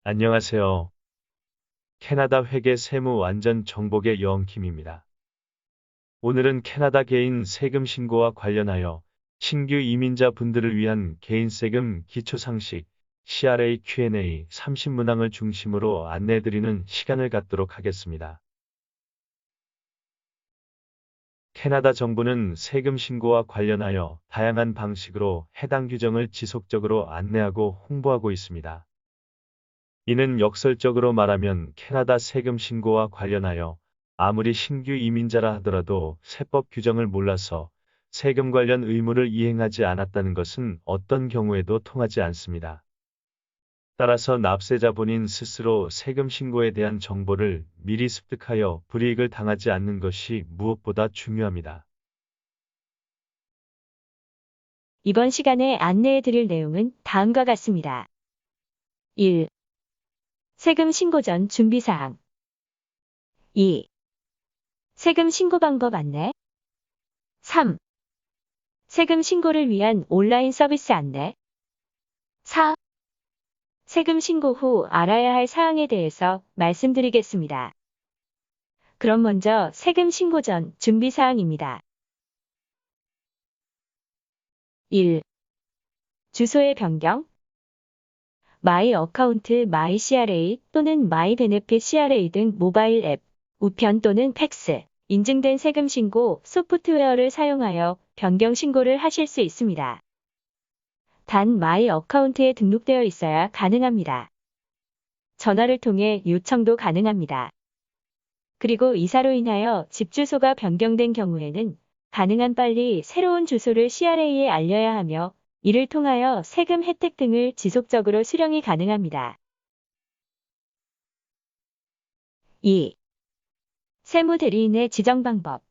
안녕하세요. 캐나다 회계 세무 완전 정복의 여왕킴입니다. 오늘은 캐나다 개인 세금 신고와 관련하여 신규 이민자 분들을 위한 개인 세금 기초 상식 CRA Q&A 30문항을 중심으로 안내해드리는 시간을 갖도록 하겠습니다. 캐나다 정부는 세금 신고와 관련하여 다양한 방식으로 해당 규정을 지속적으로 안내하고 홍보하고 있습니다. 이는 역설적으로 말하면 캐나다 세금 신고와 관련하여 아무리 신규 이민자라 하더라도 세법 규정을 몰라서 세금 관련 의무를 이행하지 않았다는 것은 어떤 경우에도 통하지 않습니다. 따라서 납세자 본인 스스로 세금 신고에 대한 정보를 미리 습득하여 불이익을 당하지 않는 것이 무엇보다 중요합니다. 이번 시간에 안내해 드릴 내용은 다음과 같습니다. 1. 세금 신고 전 준비사항. 2. 세금 신고 방법 안내. 3. 세금 신고를 위한 온라인 서비스 안내. 4. 세금 신고 후 알아야 할 사항에 대해서 말씀드리겠습니다. 그럼 먼저 세금 신고 전 준비사항입니다. 1. 주소의 변경. 마이 어카운트 마이 CRA 또는 마이 베네핏 CRA 등 모바일 앱, 우편 또는 팩스, 인증된 세금 신고 소프트웨어를 사용하여 변경 신고를 하실 수 있습니다. 단 마이 어카운트에 등록되어 있어야 가능합니다. 전화를 통해 요청도 가능합니다. 그리고 이사로 인하여 집 주소가 변경된 경우에는 가능한 빨리 새로운 주소를 CRA에 알려야 하며 이를 통하여 세금 혜택 등을 지속적으로 수령이 가능합니다. 2. 세무대리인의 지정 방법.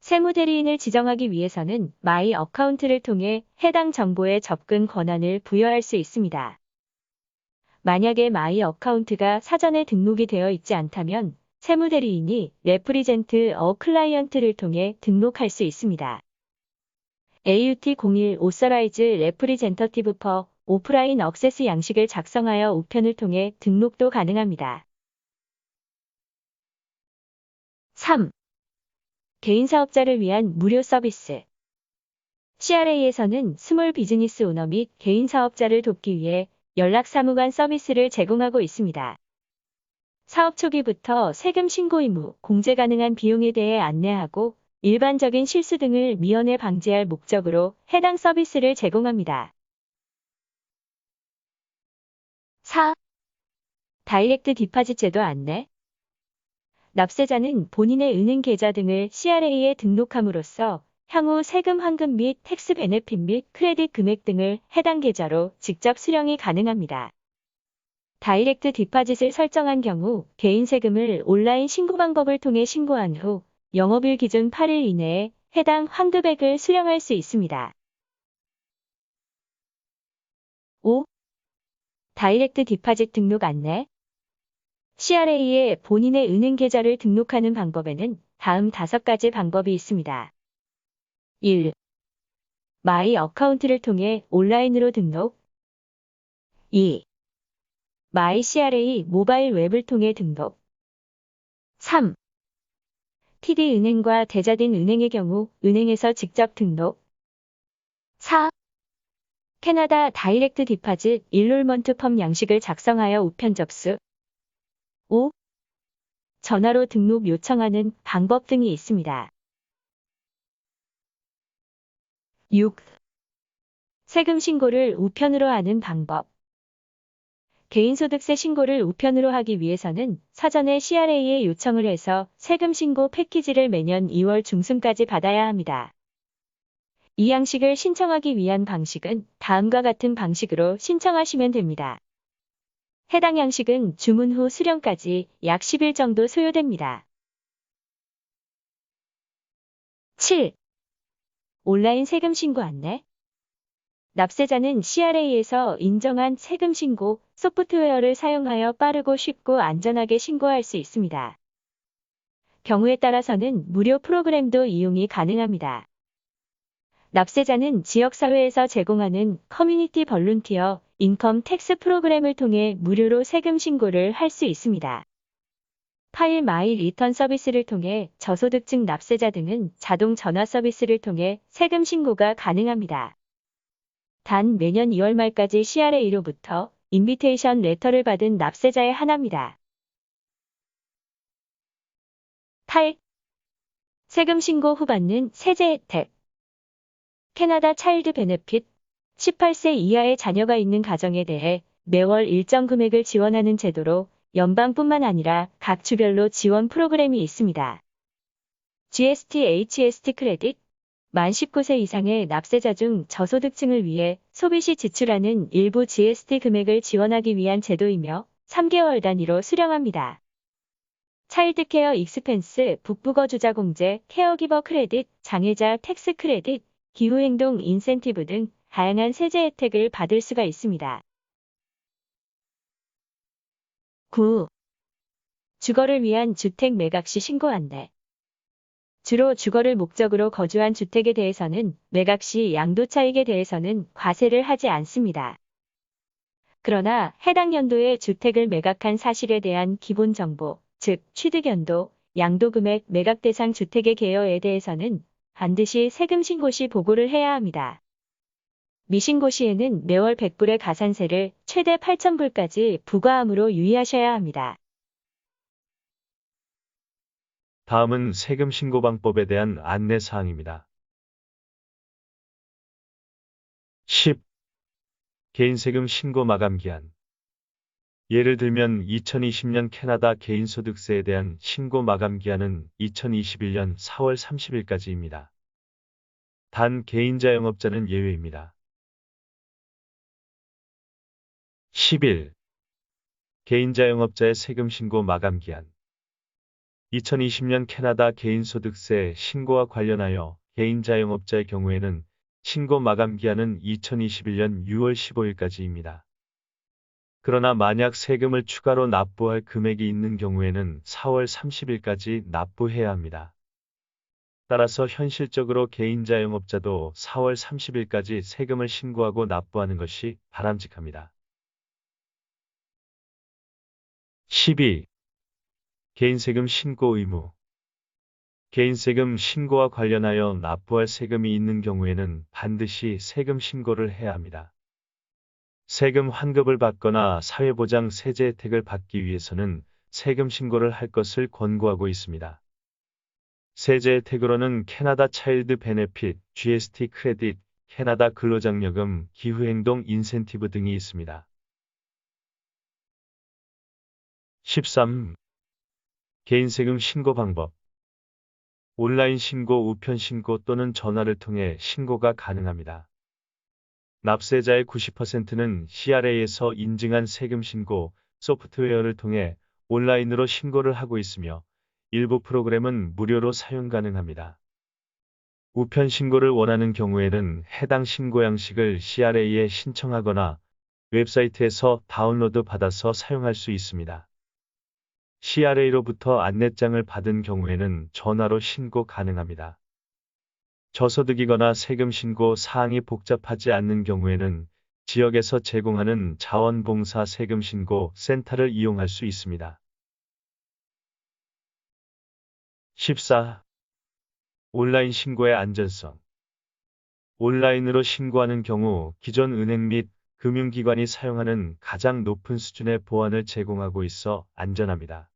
세무대리인을 지정하기 위해서는 마이 어카운트를 통해 해당 정보에 접근 권한을 부여할 수 있습니다. 만약에 마이 어카운트가 사전에 등록이 되어 있지 않다면 세무대리인이 레프리젠트 어 클라이언트를 통해 등록할 수 있습니다. AUT01 Authorize Representative for 오프라인 억세스 양식을 작성하여 우편을 통해 등록도 가능합니다. 3. 개인사업자를 위한 무료 서비스. CRA에서는 스몰 비즈니스 오너 및 개인사업자를 돕기 위해 연락사무관 서비스를 제공하고 있습니다. 사업 초기부터 세금 신고 의무, 공제 가능한 비용에 대해 안내하고 일반적인 실수 등을 미연에 방지할 목적으로 해당 서비스를 제공합니다. 4. 다이렉트 디파짓 제도 안내. 납세자는 본인의 은행 계좌 등을 CRA에 등록함으로써 향후 세금 환급 및 텍스 베네핏 및 크레딧 금액 등을 해당 계좌로 직접 수령이 가능합니다. 다이렉트 디파짓을 설정한 경우 개인 세금을 온라인 신고 방법을 통해 신고한 후 영업일 기준 8일 이내에 해당 환급액을 수령할 수 있습니다. 5. 다이렉트 디파짓 등록 안내. CRA에 본인의 은행 계좌를 등록하는 방법에는 다음 5가지 방법이 있습니다. 1. 마이 어카운트를 통해 온라인으로 등록. 2. 마이 CRA 모바일 웹을 통해 등록. 3. TD은행과 대자딘 은행의 경우 은행에서 직접 등록. 4. 캐나다 다이렉트 디파짓 일롤먼트 펌 양식을 작성하여 우편 접수. 5. 전화로 등록 요청하는 방법 등이 있습니다. 6. 세금 신고를 우편으로 하는 방법. 개인소득세 신고를 우편으로 하기 위해서는 사전에 CRA에 요청을 해서 세금 신고 패키지를 매년 2월 중순까지 받아야 합니다. 이 양식을 신청하기 위한 방식은 다음과 같은 방식으로 신청하시면 됩니다. 해당 양식은 주문 후 수령까지 약 10일 정도 소요됩니다. 7. 온라인 세금 신고 안내. 납세자는 CRA에서 인정한 세금 신고 소프트웨어를 사용하여 빠르고 쉽고 안전하게 신고할 수 있습니다. 경우에 따라서는 무료 프로그램도 이용이 가능합니다. 납세자는 지역사회에서 제공하는 커뮤니티 벌룬티어 인컴 텍스 프로그램을 통해 무료로 세금 신고를 할 수 있습니다. 파일 마이 리턴 서비스를 통해 저소득층 납세자 등은 자동 전화 서비스를 통해 세금 신고가 가능합니다. 단 매년 2월 말까지 CRA로부터 인비테이션 레터를 받은 납세자에 한합니다. 8. 세금 신고 후 받는 세제 혜택. 캐나다 차일드 베네핏 18세 이하의 자녀가 있는 가정에 대해 매월 일정 금액을 지원하는 제도로 연방뿐만 아니라 각 주별로 지원 프로그램이 있습니다. GST HST 크레딧 만 19세 이상의 납세자 중 저소득층을 위해 소비 시 지출하는 일부 GST 금액을 지원하기 위한 제도이며 3개월 단위로 수령합니다. 차일드케어 익스펜스 북부거주자 공제 케어기버 크레딧 장애자 텍스 크레딧 기후행동 인센티브 등 다양한 세제 혜택을 받을 수가 있습니다. 9. 주거를 위한 주택 매각 시 신고 안내. 주로 주거를 목적으로 거주한 주택에 대해서는 매각 시 양도 차익에 대해서는 과세를 하지 않습니다. 그러나 해당 연도에 주택을 매각한 사실에 대한 기본 정보, 즉 취득연도, 양도금액, 매각 대상 주택의 개요에 대해서는 반드시 세금 신고 시 보고를 해야 합니다. 미신고 시에는 매월 100불의 가산세를 최대 8,000불까지 부과함으로 유의하셔야 합니다. 다음은 세금 신고 방법에 대한 안내 사항입니다. 10. 개인세금 신고 마감 기한. 예를 들면 2020년 캐나다 개인소득세에 대한 신고 마감 기한은 2021년 4월 30일까지입니다. 단 개인자영업자는 예외입니다. 11. 개인자영업자의 세금 신고 마감 기한. 2020년 캐나다 개인소득세 신고와 관련하여 개인자영업자의 경우에는 신고 마감 기한은 2021년 6월 15일까지입니다. 그러나 만약 세금을 추가로 납부할 금액이 있는 경우에는 4월 30일까지 납부해야 합니다. 따라서 현실적으로 개인자영업자도 4월 30일까지 세금을 신고하고 납부하는 것이 바람직합니다. 12. 개인세금 신고 의무. 개인세금 신고와 관련하여 납부할 세금이 있는 경우에는 반드시 세금 신고를 해야 합니다. 세금 환급을 받거나 사회보장 세제 혜택을 받기 위해서는 세금 신고를 할 것을 권고하고 있습니다. 세제 혜택으로는 캐나다 차일드 베네핏, GST 크레딧, 캐나다 근로장려금, 기후행동 인센티브 등이 있습니다. 13. 개인세금 신고 방법. 온라인 신고, 우편 신고 또는 전화를 통해 신고가 가능합니다. 납세자의 90%는 CRA에서 인증한 세금 신고 소프트웨어를 통해 온라인으로 신고를 하고 있으며 일부 프로그램은 무료로 사용 가능합니다. 우편 신고를 원하는 경우에는 해당 신고 양식을 CRA에 신청하거나 웹사이트에서 다운로드 받아서 사용할 수 있습니다. CRA로부터 안내장을 받은 경우에는 전화로 신고 가능합니다. 저소득이거나 세금 신고 사항이 복잡하지 않는 경우에는 지역에서 제공하는 자원봉사 세금 신고 센터를 이용할 수 있습니다. 14. 온라인 신고의 안전성. 온라인으로 신고하는 경우 기존 은행 및 금융기관이 사용하는 가장 높은 수준의 보안을 제공하고 있어 안전합니다.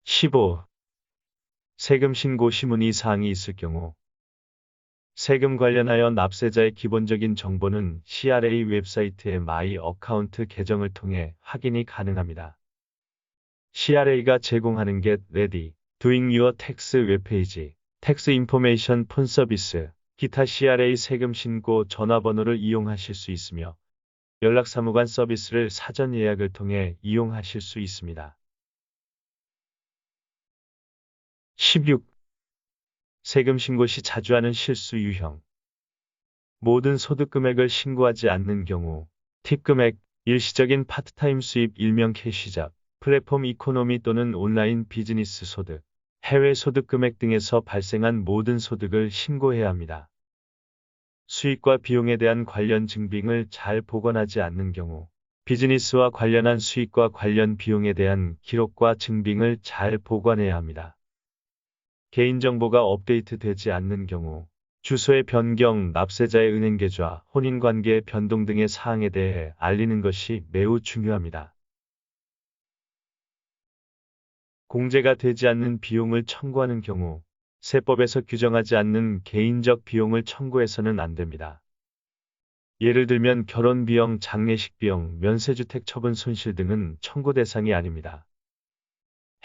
15. 세금 신고 시 문의 사항이 있을 경우. 세금 관련하여 납세자의 기본적인 정보는 CRA 웹사이트의 마이 어카운트 계정을 통해 확인이 가능합니다. CRA가 제공하는 Get Ready, Doing Your Tax 웹페이지, Tax Information 폰 서비스, 기타 CRA 세금 신고 전화번호를 이용하실 수 있으며 연락사무관 서비스를 사전 예약을 통해 이용하실 수 있습니다. 16. 세금 신고 시 자주 하는 실수 유형. 모든 소득 금액을 신고하지 않는 경우, 팁 금액, 일시적인 파트타임 수입 일명 캐시잡, 플랫폼 이코노미 또는 온라인 비즈니스 소득, 해외 소득 금액 등에서 발생한 모든 소득을 신고해야 합니다. 수익과 비용에 대한 관련 증빙을 잘 보관하지 않는 경우, 비즈니스와 관련한 수익과 관련 비용에 대한 기록과 증빙을 잘 보관해야 합니다. 개인정보가 업데이트되지 않는 경우, 주소의 변경, 납세자의 은행 계좌, 혼인관계의 변동 등의 사항에 대해 알리는 것이 매우 중요합니다. 공제가 되지 않는 비용을 청구하는 경우, 세법에서 규정하지 않는 개인적 비용을 청구해서는 안 됩니다. 예를 들면 결혼비용, 장례식비용, 면세주택 처분 손실 등은 청구 대상이 아닙니다.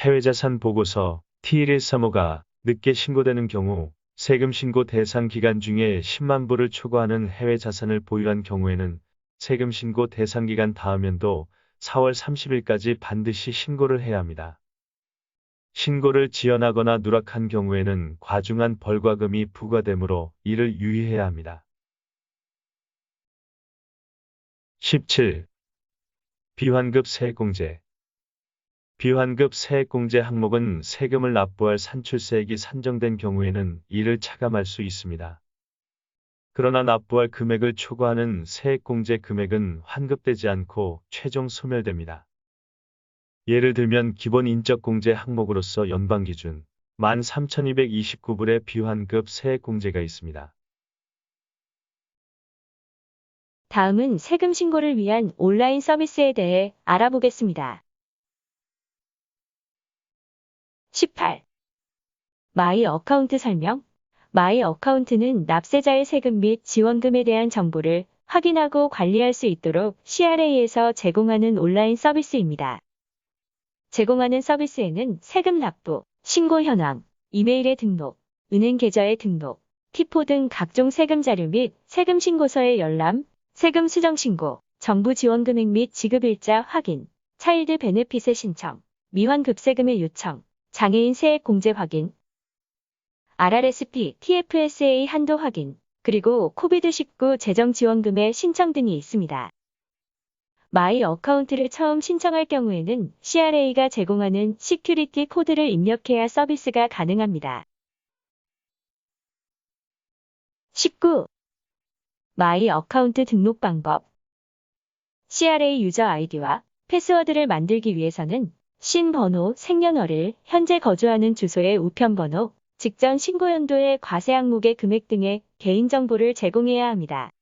해외자산 보고서 T1135가 늦게 신고되는 경우, 세금 신고 대상 기간 중에 10만 불을 초과하는 해외 자산을 보유한 경우에는 세금 신고 대상 기간 다음 연도 4월 30일까지 반드시 신고를 해야 합니다. 신고를 지연하거나 누락한 경우에는 과중한 벌과금이 부과되므로 이를 유의해야 합니다. 17. 비환급 세액공제. 비환급 세액공제 항목은 세금을 납부할 산출세액이 산정된 경우에는 이를 차감할 수 있습니다. 그러나 납부할 금액을 초과하는 세액공제 금액은 환급되지 않고 최종 소멸됩니다. 예를 들면 기본 인적공제 항목으로서 연방기준 13,229불의 비환급 세액공제가 있습니다. 다음은 세금 신고를 위한 온라인 서비스에 대해 알아보겠습니다. 18. 마이 어카운트 설명. 마이 어카운트는 납세자의 세금 및 지원금에 대한 정보를 확인하고 관리할 수 있도록 CRA에서 제공하는 온라인 서비스입니다. 제공하는 서비스에는 세금 납부, 신고 현황, 이메일의 등록, 은행 계좌의 등록, TIPO 등 각종 세금 자료 및 세금 신고서의 열람, 세금 수정 신고, 정부 지원 금액 및 지급일자 확인, 차일드 베네핏의 신청, 미환급세금의 요청, 장애인 세액 공제 확인, RRSP, TFSA 한도 확인, 그리고 코비드19 재정지원금의 신청 등이 있습니다. 마이 어카운트를 처음 신청할 경우에는 CRA가 제공하는 시큐리티 코드를 입력해야 서비스가 가능합니다. 19. 마이 어카운트 등록 방법. CRA 유저 아이디와 패스워드를 만들기 위해서는 신 번호, 생년월일, 현재 거주하는 주소의 우편번호, 직전 신고 연도의 과세 항목의 금액 등의 개인정보를 제공해야 합니다.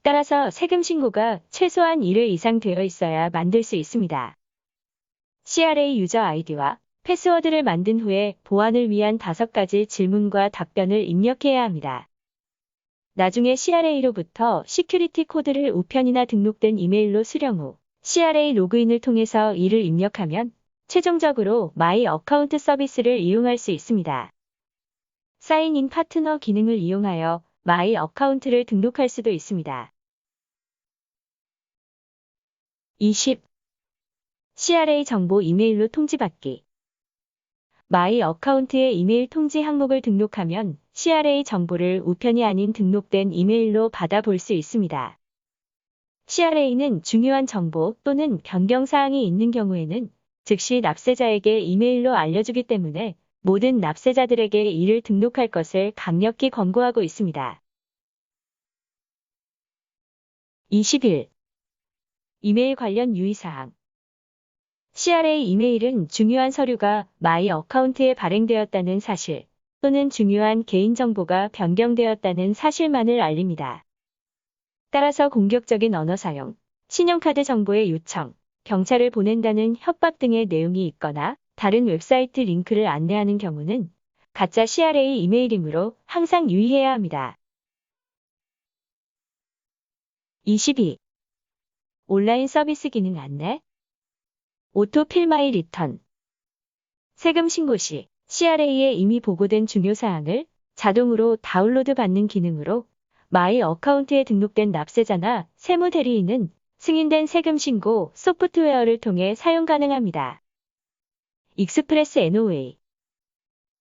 따라서 세금 신고가 최소한 1회 이상 되어 있어야 만들 수 있습니다. CRA 유저 아이디와 패스워드를 만든 후에 보안을 위한 5가지 질문과 답변을 입력해야 합니다. 나중에 CRA로부터 시큐리티 코드를 우편이나 등록된 이메일로 수령 후 CRA 로그인을 통해서 이를 입력하면 최종적으로 마이 어카운트 서비스를 이용할 수 있습니다. 사인인 파트너 기능을 이용하여 마이 어카운트를 등록할 수도 있습니다. 20. CRA 정보 이메일로 통지받기. 마이 어카운트의 이메일 통지 항목을 등록하면 CRA 정보를 우편이 아닌 등록된 이메일로 받아볼 수 있습니다. CRA는 중요한 정보 또는 변경 사항이 있는 경우에는 즉시 납세자에게 이메일로 알려주기 때문에 모든 납세자들에게 이를 등록할 것을 강력히 권고하고 있습니다. 21. 이메일 관련 유의사항. CRA 이메일은 중요한 서류가 마이 어카운트에 발행되었다는 사실 또는 중요한 개인정보가 변경되었다는 사실만을 알립니다. 따라서 공격적인 언어 사용, 신용카드 정보의 요청, 경찰을 보낸다는 협박 등의 내용이 있거나 다른 웹사이트 링크를 안내하는 경우는 가짜 CRA 이메일이므로 항상 유의해야 합니다. 22. 온라인 서비스 기능 안내. 오토 필마이 리턴. 세금 신고 시 CRA에 이미 보고된 중요 사항을 자동으로 다운로드 받는 기능으로 마이 어카운트에 등록된 납세자나 세무 대리인은 승인된 세금 신고 소프트웨어를 통해 사용 가능합니다. 익스프레스 NOA.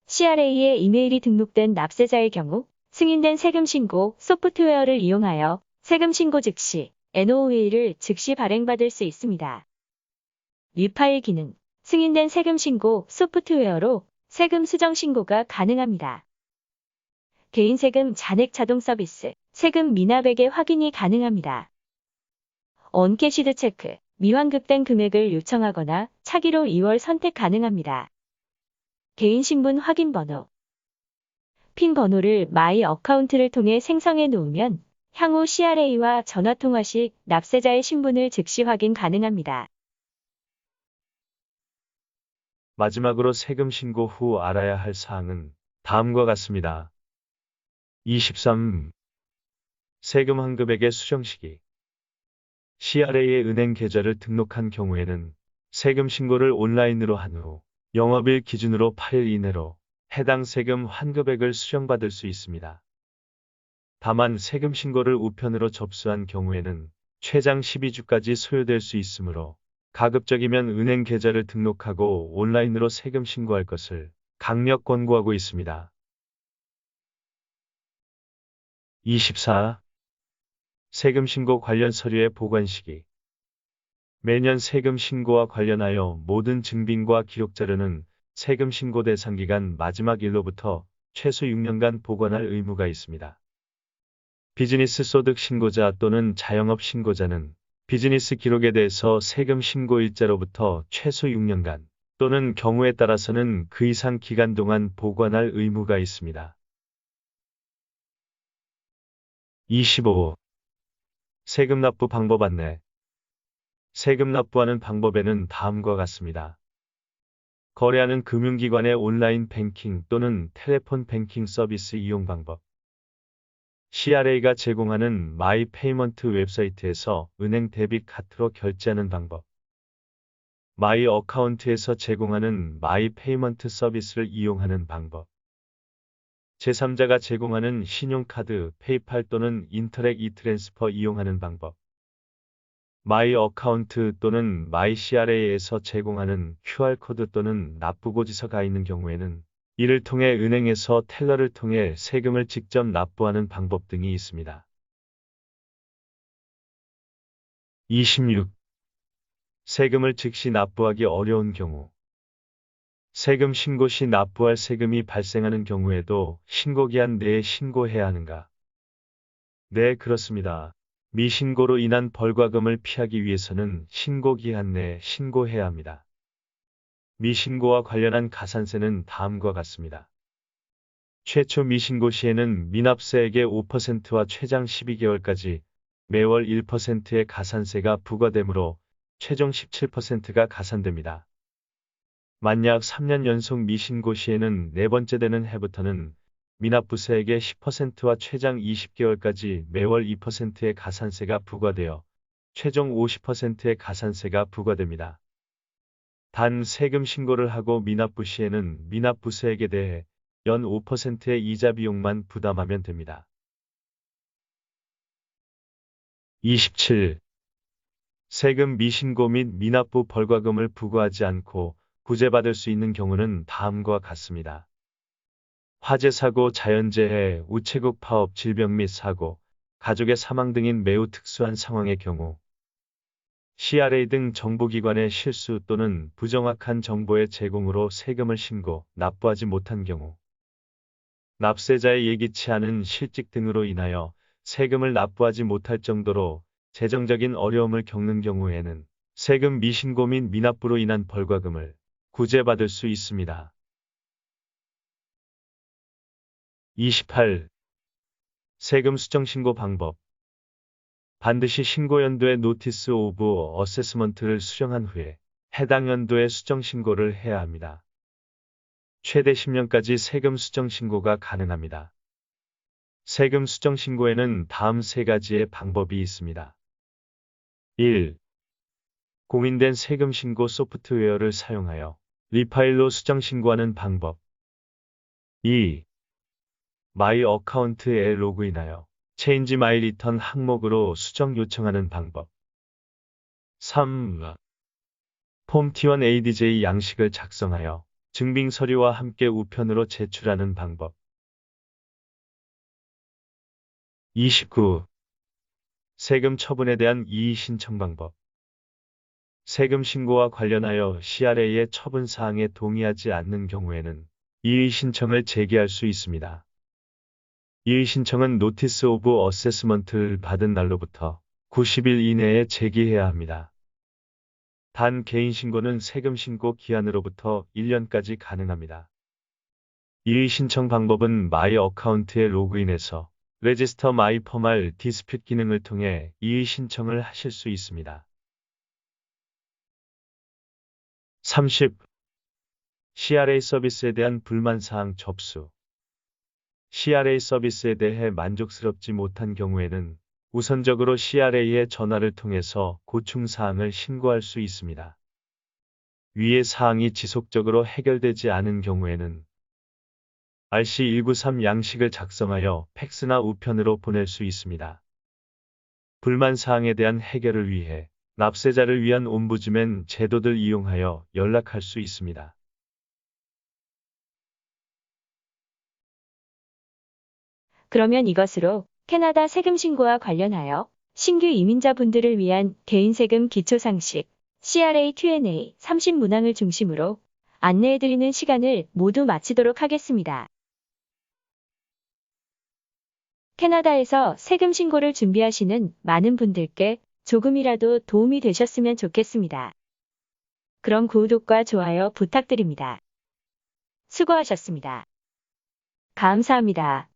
CRA에 이메일이 등록된 납세자의 경우 승인된 세금 신고 소프트웨어를 이용하여 세금 신고 즉시 NOA를 즉시 발행받을 수 있습니다. 리파일 기능. 승인된 세금 신고 소프트웨어로 세금 수정 신고가 가능합니다. 개인세금 잔액 자동 서비스, 세금 미납액의 확인이 가능합니다. 언캐시드 체크, 미환급된 금액을 요청하거나 차기로 2월 선택 가능합니다. 개인신분 확인번호, 핀 번호를 마이 어카운트를 통해 생성해 놓으면 향후 CRA와 전화통화 시 납세자의 신분을 즉시 확인 가능합니다. 마지막으로 세금 신고 후 알아야 할 사항은 다음과 같습니다. 23. 세금 환급액의 수정 시기. CRA의 은행 계좌를 등록한 경우에는 세금 신고를 온라인으로 한 후 영업일 기준으로 8일 이내로 해당 세금 환급액을 수정받을 수 있습니다. 다만 세금 신고를 우편으로 접수한 경우에는 최장 12주까지 소요될 수 있으므로 가급적이면 은행 계좌를 등록하고 온라인으로 세금 신고할 것을 강력 권고하고 있습니다. 24. 세금 신고 관련 서류의 보관 시기. 매년 세금 신고와 관련하여 모든 증빙과 기록 자료는 세금 신고 대상 기간 마지막 일로부터 최소 6년간 보관할 의무가 있습니다. 비즈니스 소득 신고자 또는 자영업 신고자는 비즈니스 기록에 대해서 세금 신고 일자로부터 최소 6년간 또는 경우에 따라서는 그 이상 기간 동안 보관할 의무가 있습니다. 25. 세금 납부 방법 안내. 세금 납부하는 방법에는 다음과 같습니다. 거래하는 금융기관의 온라인 뱅킹 또는 텔레폰 뱅킹 서비스 이용 방법. CRA가 제공하는 마이 페이먼트 웹사이트에서 은행 데빗 카드로 결제하는 방법. 마이 어카운트에서 제공하는 마이 페이먼트 서비스를 이용하는 방법. 제3자가 제공하는 신용카드, 페이팔 또는 인터랙 이트랜스퍼 이용하는 방법. 마이 어카운트 또는 마이 CRA에서 제공하는 QR코드 또는 납부고지서가 있는 경우에는 이를 통해 은행에서 텔러를 통해 세금을 직접 납부하는 방법 등이 있습니다. 26. 세금을 즉시 납부하기 어려운 경우. 세금 신고 시 납부할 세금이 발생하는 경우에도 신고기한 내에 신고해야 하는가? 네, 그렇습니다. 미신고로 인한 벌과금을 피하기 위해서는 신고기한 내에 신고해야 합니다. 미신고와 관련한 가산세는 다음과 같습니다. 최초 미신고 시에는 미납세액의 5%와 최장 12개월까지 매월 1%의 가산세가 부과되므로 최종 17%가 가산됩니다. 만약 3년 연속 미신고 시에는 네 번째 되는 해부터는 미납부세액의 10%와 최장 20개월까지 매월 2%의 가산세가 부과되어 최종 50%의 가산세가 부과됩니다. 단 세금 신고를 하고 미납부 시에는 미납부세액에 대해 연 5%의 이자 비용만 부담하면 됩니다. 27. 세금 미신고 및 미납부 벌과금을 부과하지 않고 구제받을 수 있는 경우는 다음과 같습니다. 화재 사고, 자연재해, 우체국 파업, 질병 및 사고, 가족의 사망 등인 매우 특수한 상황의 경우, CRA 등 정부기관의 실수 또는 부정확한 정보의 제공으로 세금을 신고, 납부하지 못한 경우, 납세자의 예기치 않은 실직 등으로 인하여 세금을 납부하지 못할 정도로 재정적인 어려움을 겪는 경우에는 세금 미신고 및 미납부로 인한 벌과금을 구제받을 수 있습니다. 28. 세금 수정 신고 방법. 반드시 신고 연도의 노티스 오브 어세스먼트를 수정한 후에 해당 연도의 수정 신고를 해야 합니다. 최대 10년까지 세금 수정 신고가 가능합니다. 세금 수정 신고에는 다음 세 가지의 방법이 있습니다. 1. 공인된 세금 신고 소프트웨어를 사용하여 리파일로 수정 신고하는 방법. 2. 마이 어카운트에 로그인하여 체인지 마이 리턴 항목으로 수정 요청하는 방법. 3. 폼 T1 ADJ 양식을 작성하여 증빙 서류와 함께 우편으로 제출하는 방법. 29. 세금 처분에 대한 이의 신청 방법. 세금 신고와 관련하여 CRA의 처분 사항에 동의하지 않는 경우에는 이의 신청을 제기할 수 있습니다. 이의 신청은 노티스 오브 어세스먼트를 받은 날로부터 90일 이내에 제기해야 합니다. 단 개인 신고는 세금 신고 기한으로부터 1년까지 가능합니다. 이의 신청 방법은 마이 어카운트에 로그인해서 레지스터 마이 퍼말 디스핏 기능을 통해 이의 신청을 하실 수 있습니다. 30. CRA 서비스에 대한 불만사항 접수. CRA 서비스에 대해 만족스럽지 못한 경우에는 우선적으로 CRA에 전화를 통해서 고충사항을 신고할 수 있습니다. 위의 사항이 지속적으로 해결되지 않은 경우에는 RC193 양식을 작성하여 팩스나 우편으로 보낼 수 있습니다. 불만사항에 대한 해결을 위해 납세자를 위한 옴부즈맨 제도를 이용하여 연락할 수 있습니다. 그러면 이것으로 캐나다 세금 신고와 관련하여 신규 이민자분들을 위한 개인세금 기초상식 CRA Q&A 30문항을 중심으로 안내해드리는 시간을 모두 마치도록 하겠습니다. 캐나다에서 세금 신고를 준비하시는 많은 분들께 조금이라도 도움이 되셨으면 좋겠습니다. 그럼 구독과 좋아요 부탁드립니다. 수고하셨습니다. 감사합니다.